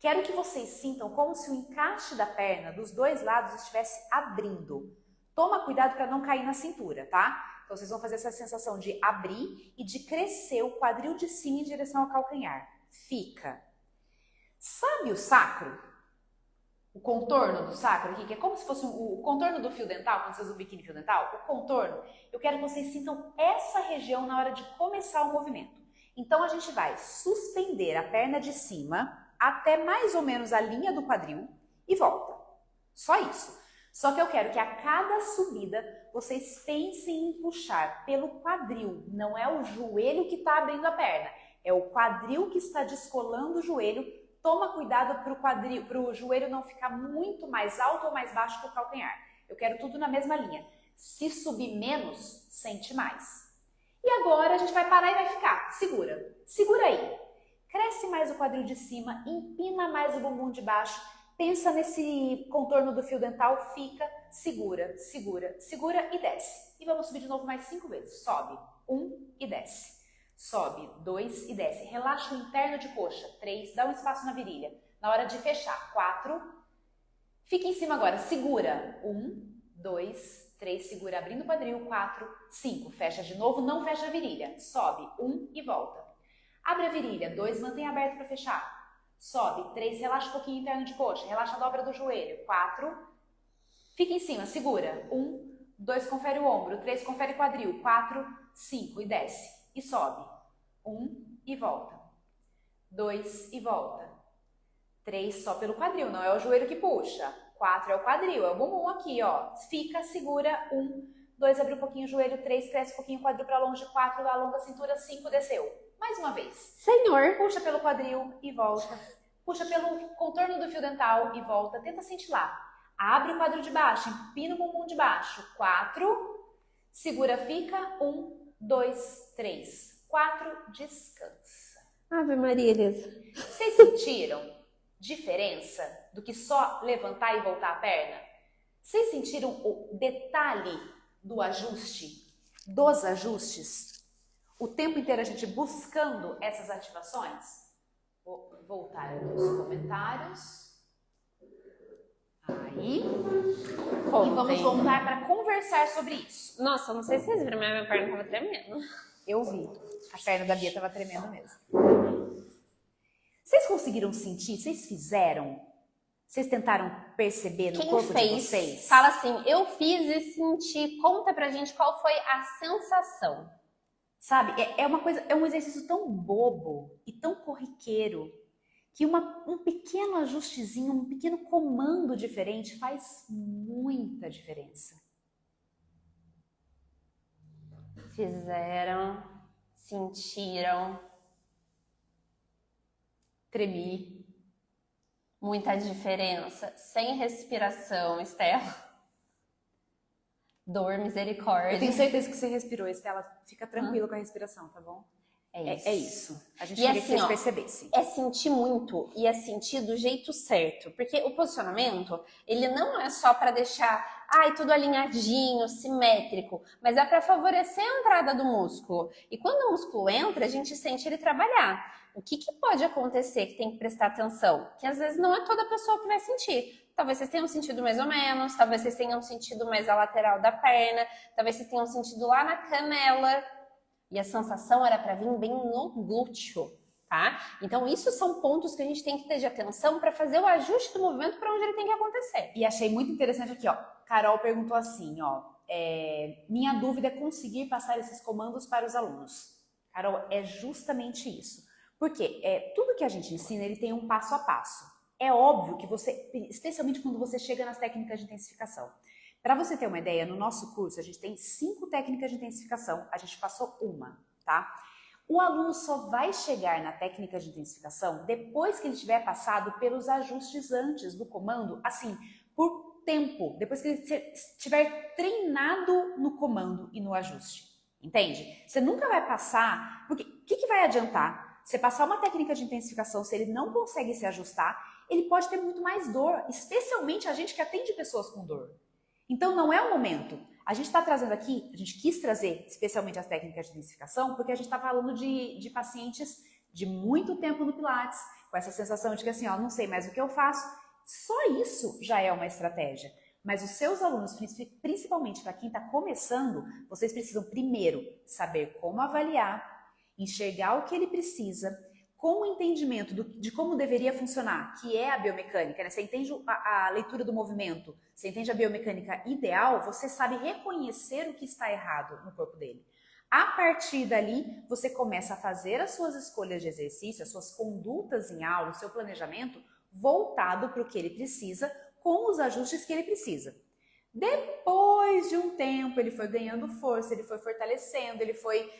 Quero que vocês sintam como se o encaixe da perna dos dois lados estivesse abrindo. Toma cuidado para não cair na cintura, tá? Então vocês vão fazer essa sensação de abrir e de crescer o quadril de cima em direção ao calcanhar. Fica. Sabe o sacro? O contorno do sacro aqui, que é como se fosse o contorno do fio dental, quando você usa o biquíni fio dental, o contorno, eu quero que vocês sintam essa região na hora de começar o movimento. Então a gente vai suspender a perna de cima até mais ou menos a linha do quadril e volta. Só isso. Só que eu quero que a cada subida vocês pensem em puxar pelo quadril, não é o joelho que está abrindo a perna, é o quadril que está descolando o joelho. Toma cuidado para o joelho não ficar muito mais alto ou mais baixo que o calcanhar. Eu quero tudo na mesma linha. Se subir menos, sente mais. E agora a gente vai parar e vai ficar. Segura. Segura aí. Cresce mais o quadril de cima, empina mais o bumbum de baixo. Pensa nesse contorno do fio dental, fica, segura, segura, segura e desce. E vamos subir de novo mais 5 vezes. Sobe. 1 e desce. Sobe, 2 e desce. Relaxa o interno de coxa. 3, dá um espaço na virilha. Na hora de fechar, 4. Fica em cima agora, segura. 1, 2, 3, segura abrindo o quadril. 4, 5, fecha de novo, não fecha a virilha. Sobe, 1 e volta. Abre a virilha, 2, mantém aberto para fechar. Sobe, 3, relaxa um pouquinho o interno de coxa. Relaxa a dobra do joelho. 4, fica em cima, segura. 1, 2, confere o ombro. 3, confere o quadril. 4, 5 e desce. E sobe. 1 e volta. 2 e volta. 3 só pelo quadril, não é o joelho que puxa. 4 é o quadril, é o bumbum aqui, ó. Fica, segura. 1, 2, abre um pouquinho o joelho. 3, cresce um pouquinho o quadril para longe. 4, alonga a cintura. 5, desceu. Mais uma vez. Senhor. Puxa pelo quadril e volta. Puxa pelo contorno do fio dental e volta. Tenta sentir lá. Abre o quadril de baixo, empina o bumbum de baixo. 4, segura, fica. 1, 2, 3, 4, descansa. Ave Maria, Elisa. Vocês sentiram diferença do que só levantar e voltar a perna? Vocês sentiram o detalhe do ajuste, dos ajustes? O tempo inteiro a gente buscando essas ativações? Vou voltar aqui os comentários. Aí. E vamos voltar para conversar sobre isso. Nossa, não sei se vocês viram, mas minha perna tava tremendo. Eu vi. A perna da Bia tava tremendo mesmo. Vocês conseguiram sentir? Vocês fizeram? Vocês tentaram perceber no corpo de vocês? Fala assim, eu fiz e senti. Conta pra gente qual foi a sensação. Sabe, é uma coisa, é um exercício tão bobo e tão corriqueiro que um pequeno ajustezinho, um pequeno comando diferente faz muita diferença. Fizeram, sentiram, tremi. Muita diferença. Sem respiração, Estela. Dor, misericórdia. Eu tenho certeza que você respirou, Estela. Fica tranquila com a respiração, tá bom? É isso. A gente queria que vocês percebessem. É sentir muito e é sentir do jeito certo. Porque o posicionamento, ele não é só para deixar tudo alinhadinho, simétrico, mas é para favorecer a entrada do músculo. E quando o músculo entra, a gente sente ele trabalhar. O que pode acontecer que tem que prestar atenção? Que às vezes não é toda pessoa que vai sentir. Talvez vocês tenham sentido mais ou menos, talvez vocês tenham sentido mais a lateral da perna, talvez vocês tenham sentido lá na canela. E a sensação era para vir bem no glúteo, tá? Então, isso são pontos que a gente tem que ter de atenção para fazer o ajuste do movimento para onde ele tem que acontecer. E achei muito interessante aqui, ó. Carol perguntou assim, ó. minha dúvida é conseguir passar esses comandos para os alunos. Carol, é justamente isso. Porque tudo que a gente ensina, ele tem um passo a passo. É óbvio que você, especialmente quando você chega nas técnicas de intensificação. Para você ter uma ideia, no nosso curso a gente tem 5 técnicas de intensificação, a gente passou uma, tá? O aluno só vai chegar na técnica de intensificação depois que ele tiver passado pelos ajustes antes do comando, assim, por tempo, depois que ele estiver treinado no comando e no ajuste, entende? Você nunca vai passar, porque o que vai adiantar? Você passar uma técnica de intensificação, se ele não consegue se ajustar, ele pode ter muito mais dor, especialmente a gente que atende pessoas com dor. Então não é o momento. A gente está trazendo aqui, a gente quis trazer especialmente as técnicas de intensificação, porque a gente está falando de pacientes de muito tempo no Pilates, com essa sensação de que assim, ó, não sei mais o que eu faço. Só isso já é uma estratégia. Mas os seus alunos, principalmente para quem está começando, vocês precisam primeiro saber como avaliar, enxergar o que ele precisa, com o entendimento de como deveria funcionar, que é a biomecânica, né? Você entende a leitura do movimento, você entende a biomecânica ideal, você sabe reconhecer o que está errado no corpo dele. A partir dali, você começa a fazer as suas escolhas de exercício, as suas condutas em aula, o seu planejamento voltado para o que ele precisa, com os ajustes que ele precisa. Depois de um tempo, ele foi ganhando força, ele foi fortalecendo, ele foi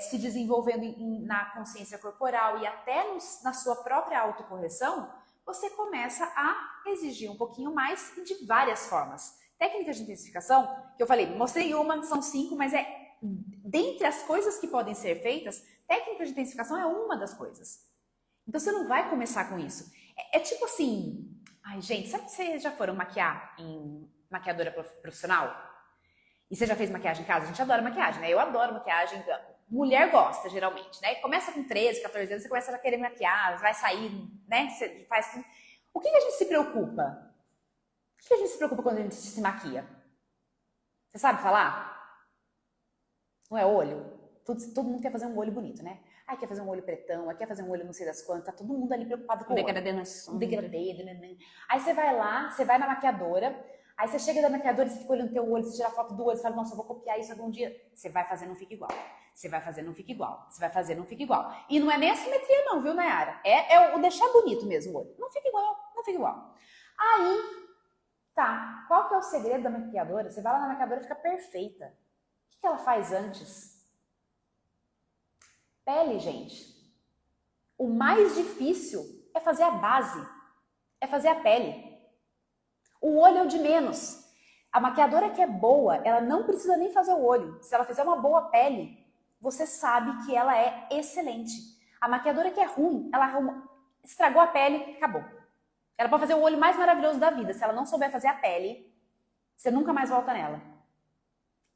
se desenvolvendo na consciência corporal e até na sua própria autocorreção, você começa a exigir um pouquinho mais e de várias formas. Técnicas de intensificação, que eu falei, mostrei uma, são 5, mas dentre as coisas que podem ser feitas, técnicas de intensificação é uma das coisas. Então você não vai começar com isso. É tipo assim, ai gente, sabe que vocês já foram maquiar em maquiadora profissional? E você já fez maquiagem em casa? A gente adora maquiagem, né? Eu adoro maquiagem. Mulher gosta, geralmente, né? Começa com 13, 14 anos, você começa a querer maquiar, vai sair, né? Você faz tudo. O que a gente se preocupa? O que a gente se preocupa quando a gente se maquia? Você sabe falar? Não é olho? Todo mundo quer fazer um olho bonito, né? Ai, quer fazer um olho pretão, quer fazer um olho não sei das quantas, tá todo mundo ali preocupado com o olho. Degradê. Degradê. Aí você vai lá, você vai na maquiadora, aí você chega da maquiadora, você fica olhando teu olho, você tira foto do olho, você fala, nossa, eu vou copiar isso algum dia. Você vai fazer, não fica igual. Você vai fazer, não fica igual. Você vai fazer, não fica igual. E não é nem a simetria não, viu, Nayara? É o deixar bonito mesmo o olho. Não fica igual, não fica igual. Aí, tá, qual que é o segredo da maquiadora? Você vai lá na maquiadora e fica perfeita. O que ela faz antes? Pele, gente. O mais difícil é fazer a base. É fazer a pele. O olho é o de menos. A maquiadora que é boa, ela não precisa nem fazer o olho. Se ela fizer uma boa pele, você sabe que ela é excelente. A maquiadora que é ruim, ela estragou a pele, acabou. Ela pode fazer o olho mais maravilhoso da vida. Se ela não souber fazer a pele, você nunca mais volta nela.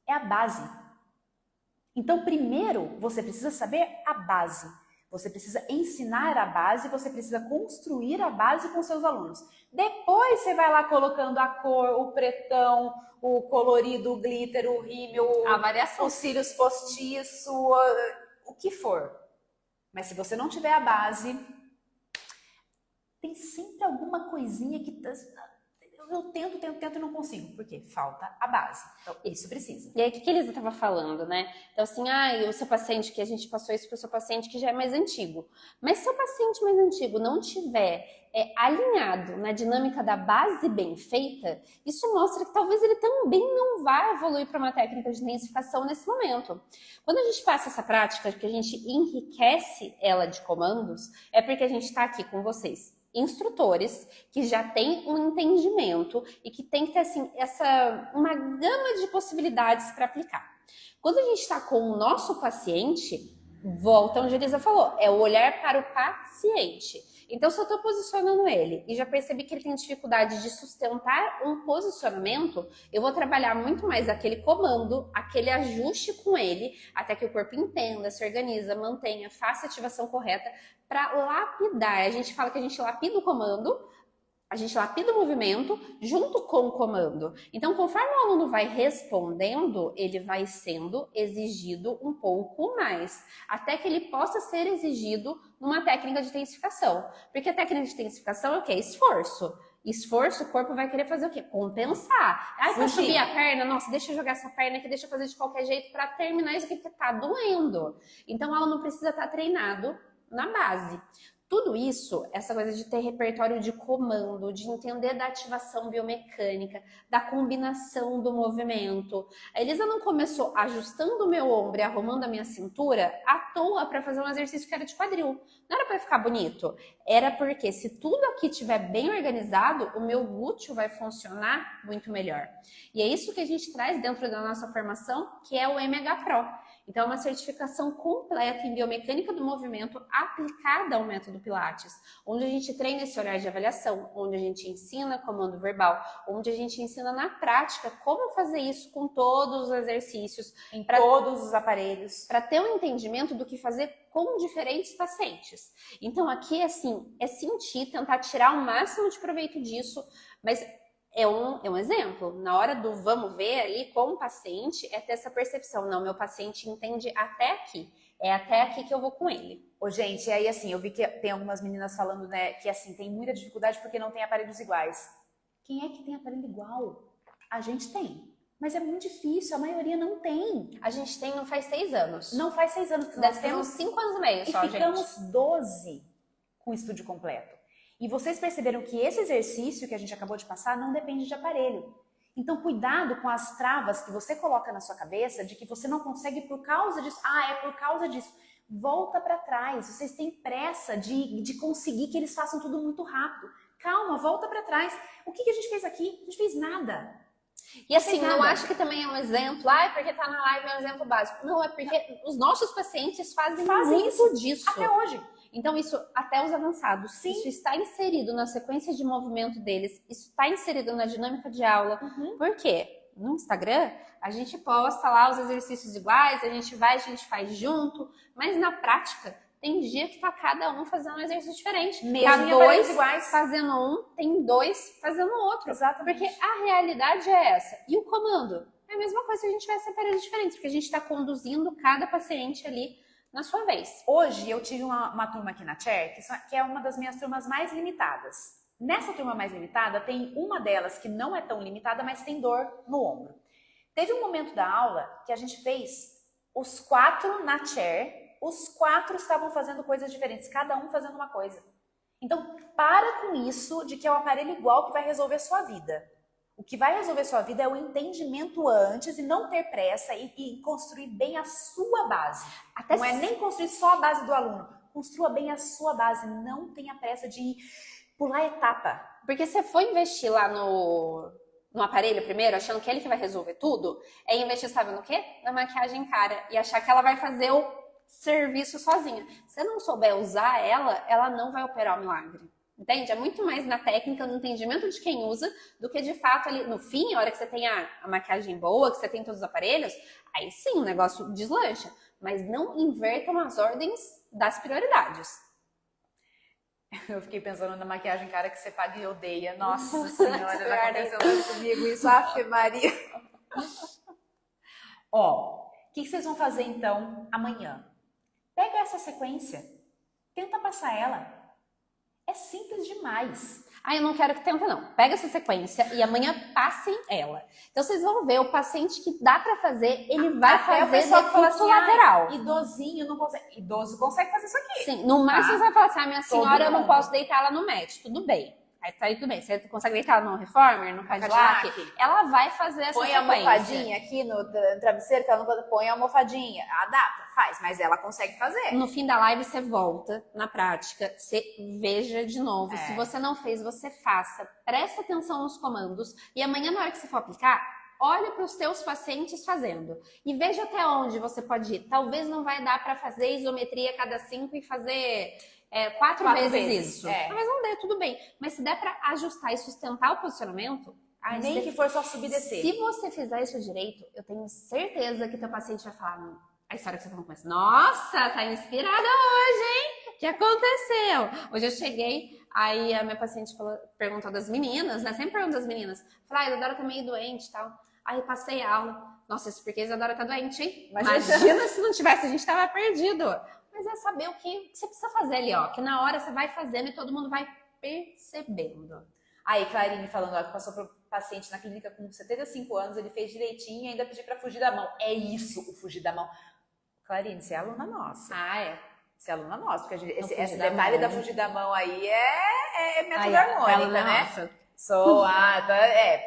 É a base. Então, primeiro, você precisa saber a base. Você precisa ensinar a base, você precisa construir a base com seus alunos. Depois você vai lá colocando a cor, o pretão, o colorido, o glitter, o rímel, A variação. os cílios postiço, o que for. Mas se você não tiver a base, tem sempre alguma coisinha que eu tento e não consigo. Por quê? Falta a base. Então, isso precisa. E aí, o que a Elisa estava falando, né? Então, assim, o seu paciente, que a gente passou isso para o seu paciente que já é mais antigo. Mas se o paciente mais antigo não tiver alinhado na dinâmica da base bem feita, isso mostra que talvez ele também não vá evoluir para uma técnica de intensificação nesse momento. Quando a gente passa essa prática, que a gente enriquece ela de comandos, é porque a gente está aqui com vocês, instrutores que já têm um entendimento e que tem que ter assim, uma gama de possibilidades para aplicar. Quando a gente está com o nosso paciente, volta onde a Elisa falou, é o olhar para o paciente. Então, se eu estou posicionando ele e já percebi que ele tem dificuldade de sustentar um posicionamento, eu vou trabalhar muito mais aquele comando, aquele ajuste com ele, até que o corpo entenda, se organiza, mantenha, faça a ativação correta para lapidar. A gente fala que a gente lapida o comando, a gente lapida o movimento junto com o comando. Então, conforme o aluno vai respondendo, ele vai sendo exigido um pouco mais, até que ele possa ser exigido numa técnica de intensificação. Porque a técnica de intensificação é o quê? Esforço. esforço, o corpo vai querer fazer o quê? Compensar. Ai, pra subir a perna, nossa, deixa eu jogar essa perna aqui, deixa eu fazer de qualquer jeito pra terminar isso aqui, porque tá doendo. Então, ela não precisa estar treinado na base. Tudo isso, essa coisa de ter repertório de comando, de entender da ativação biomecânica, da combinação do movimento. A Elisa não começou ajustando o meu ombro e arrumando a minha cintura à toa para fazer um exercício que era de quadril. Não era para ficar bonito, era porque se tudo aqui estiver bem organizado, o meu glúteo vai funcionar muito melhor. E é isso que a gente traz dentro da nossa formação, que é o MH Pro. Então, é uma certificação completa em biomecânica do movimento aplicada ao método Pilates, onde a gente treina esse olhar de avaliação, onde a gente ensina comando verbal, onde a gente ensina na prática como fazer isso com todos os exercícios, em todos os aparelhos, para ter um entendimento do que fazer com diferentes pacientes. Então, aqui, assim, é sentir, tentar tirar o máximo de proveito disso, mas é um exemplo. Na hora do vamos ver ali com o paciente, é ter essa percepção. Não, meu paciente entende até aqui. É até aqui que eu vou com ele. Ô, gente, e aí assim, eu vi que tem algumas meninas falando, né, que assim, tem muita dificuldade porque não tem aparelhos iguais. Quem é que tem aparelho igual? A gente tem. Mas é muito difícil, a maioria não tem. A gente tem não faz 6 anos. Não faz 6 anos. Que nós temos 5 anos e meio só, gente. E ficamos 12 com o estúdio completo. E vocês perceberam que esse exercício que a gente acabou de passar não depende de aparelho. Então, cuidado com as travas que você coloca na sua cabeça de que você não consegue por causa disso. Ah, é por causa disso. Volta para trás. Vocês têm pressa de conseguir que eles façam tudo muito rápido. Calma, volta para trás. O que a gente fez aqui? A gente fez nada. E assim, não acho que também é um exemplo, porque tá na live, é um exemplo básico. Não, é porque os nossos pacientes fazem muito isso disso. Até hoje. Então, isso, até os avançados, Sim. Isso está inserido na sequência de movimento deles, isso está inserido na dinâmica de aula. Por quê? No Instagram, a gente posta lá os exercícios iguais, a gente faz junto, mas na prática, tem dia que tá cada um fazendo um exercício diferente. Mesmo tá dois iguais fazendo um, tem 2 fazendo outro. Exatamente. Porque a realidade é essa. E o comando? É a mesma coisa se a gente tivesse aparelhos diferentes, porque a gente está conduzindo cada paciente ali na sua vez. Hoje eu tive uma turma aqui na Chair, que é uma das minhas turmas mais limitadas. Nessa turma mais limitada, tem uma delas que não é tão limitada, mas tem dor no ombro. Teve um momento da aula que a gente fez os 4 na Chair, os 4 estavam fazendo coisas diferentes, cada um fazendo uma coisa. Então, para com isso de que é o aparelho igual que vai resolver sua vida. O que vai resolver sua vida é o entendimento antes e não ter pressa e construir bem a sua base. Não é nem construir só a base do aluno. Construa bem a sua base. Não tenha pressa de pular etapa. Porque você foi investir lá no aparelho primeiro, achando que ele que vai resolver tudo, é investir, sabe no quê? Na maquiagem cara. E achar que ela vai fazer o serviço sozinha. Se você não souber usar ela não vai operar o milagre. Entende? É muito mais na técnica, no entendimento de quem usa, do que de fato ali no fim, a hora que você tem a maquiagem boa, que você tem todos os aparelhos, aí sim o negócio deslancha. Mas não invertam as ordens das prioridades. Eu fiquei pensando na maquiagem cara que você paga e odeia. Nossa senhora, já aconteceu comigo isso, Ave Maria. Ó, o que vocês vão fazer então amanhã? Pega essa sequência, tenta passar ela. É simples demais. Eu não quero que tenta, não. Pega essa sequência e amanhã passem ela. Então, vocês vão ver o paciente que dá pra fazer, ele vai fazer decúbito lateral. Idosinho não consegue. Idoso consegue fazer isso aqui. Sim, no máximo você vai falar assim, minha senhora, eu não posso deitar ela no mat. Tudo bem. Aí tá aí tudo bem. Você consegue deitar ela no Reformer, no Cadillac? Ela vai fazer essa sequência. Põe a almofadinha aqui no travesseiro, que ela não põe a almofadinha. Adapta, faz, mas ela consegue fazer. No fim da live, você volta na prática, você veja de novo. Se você não fez, você faça. Presta atenção nos comandos. E amanhã, na hora que você for aplicar, olha para os teus pacientes fazendo. E veja até onde você pode ir. Talvez não vai dar para fazer isometria a cada 5 e fazer... 4 vezes isso. Mas não dê, tudo bem. Mas se der para ajustar e sustentar o posicionamento... Nem que for só subir e descer. Se você fizer isso direito, eu tenho certeza que teu paciente vai falar... A história que você falou com esse, nossa, tá inspirada hoje, hein? O que aconteceu? Hoje eu cheguei, aí a minha paciente perguntou das meninas, né? Sempre pergunta das meninas. Falei, a Isadora tá meio doente e tal. Aí passei a aula. Nossa, isso porque a Isadora tá doente, hein? Imagina se não tivesse, a gente tava perdido. Mas é saber o que você precisa fazer ali, ó. Que na hora você vai fazendo e todo mundo vai percebendo. Aí, Clarine falando, ó, que passou por paciente na clínica com 75 anos, ele fez direitinho e ainda pediu pra fugir da mão. É isso, o fugir da mão. Clarine, você é aluna nossa. Ah, é. Você é aluna nossa, porque esse Fugir da detalhe mão. da fugir da mão aí é método Aí, harmônica, aluna né? nossa.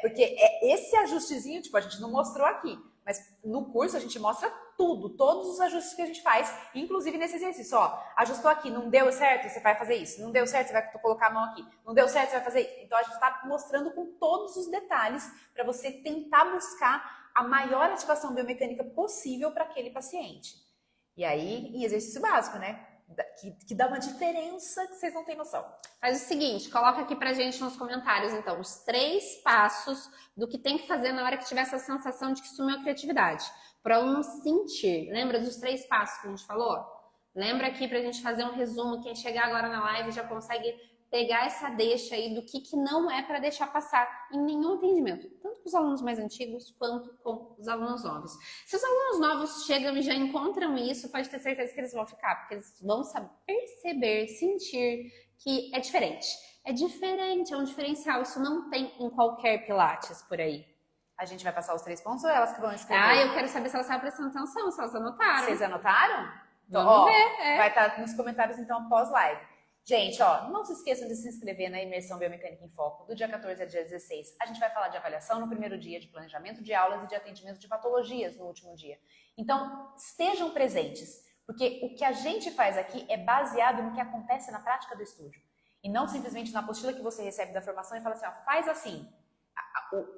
Porque esse ajustezinho, tipo, a gente não mostrou aqui, mas no curso a gente mostra tudo, todos os ajustes que a gente faz, inclusive nesse exercício, ó, ajustou aqui, não deu certo, você vai fazer isso, não deu certo, você vai colocar a mão aqui, não deu certo, você vai fazer isso. Então a gente tá mostrando com todos os detalhes para você tentar buscar a maior ativação biomecânica possível para aquele paciente. E aí, em exercício básico, né? Que dá uma diferença que vocês não têm noção. Faz o seguinte, coloca aqui pra gente nos comentários, então, os 3 passos do que tem que fazer na hora que tiver essa sensação de que sumiu a criatividade. Pra não sentir. Lembra dos 3 passos que a gente falou? Lembra aqui pra gente fazer um resumo. Quem chegar agora na live já consegue pegar essa deixa aí do que não é para deixar passar em nenhum atendimento, tanto com os alunos mais antigos quanto com os alunos novos. Se os alunos novos chegam e já encontram isso, pode ter certeza que eles vão ficar, porque eles vão saber perceber, sentir que é diferente. É diferente, é um diferencial. Isso não tem em qualquer Pilates por aí. A gente vai passar os 3 pontos ou elas que vão escrever? Ah, eu quero saber se elas estavam prestando atenção, se elas anotaram. Vocês anotaram? Então, Vamos ver. Vai estar nos comentários então pós-live. Gente, ó, não se esqueçam de se inscrever na Imersão Biomecânica em Foco, do dia 14 ao dia 16. A gente vai falar de avaliação no primeiro dia, de planejamento de aulas e de atendimento de patologias no último dia. Então, estejam presentes, porque o que a gente faz aqui é baseado no que acontece na prática do estúdio. E não simplesmente na apostila que você recebe da formação e fala assim, ó, faz assim.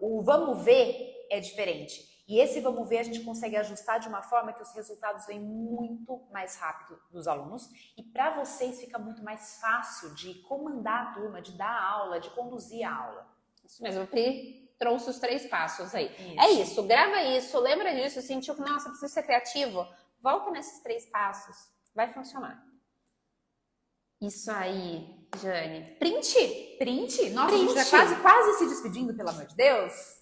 O vamos ver é diferente. E esse vamos ver a gente consegue ajustar de uma forma que os resultados vêm muito mais rápido dos alunos e para vocês fica muito mais fácil de comandar a turma, de dar aula, de conduzir a aula. Isso mesmo, o Pri trouxe os 3 passos aí. Isso. É isso, grava isso, lembra disso, sentiu que, nossa, precisa ser criativo? Volta nesses 3 passos, vai funcionar. Isso aí, Jane. Print? Print? Nossa, Print. a gente vai quase se despedindo, pelo amor de Deus.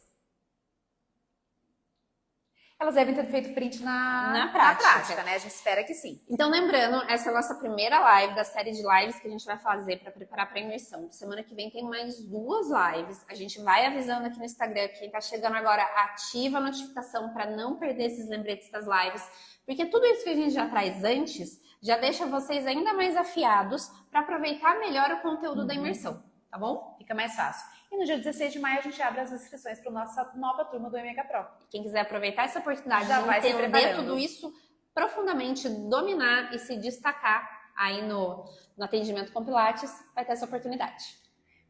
Elas devem ter feito print na prática, né? A gente espera que sim. Então, lembrando, essa é a nossa primeira live da série de lives que a gente vai fazer para preparar para a imersão. Semana que vem tem mais 2 lives. A gente vai avisando aqui no Instagram. Quem tá chegando agora, ativa a notificação para não perder esses lembretes das lives. Porque tudo isso que a gente já traz antes já deixa vocês ainda mais afiados para aproveitar melhor o conteúdo da imersão, tá bom? Fica mais fácil. E no dia 16 de maio a gente abre as inscrições para a nossa nova turma do MH Pro. Quem quiser aproveitar essa oportunidade Já de vai se entender preparando. tudo isso profundamente, dominar e se destacar aí no atendimento com Pilates, vai ter essa oportunidade.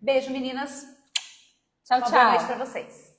Beijo, meninas. Tchau, Uma tchau. boa noite para vocês.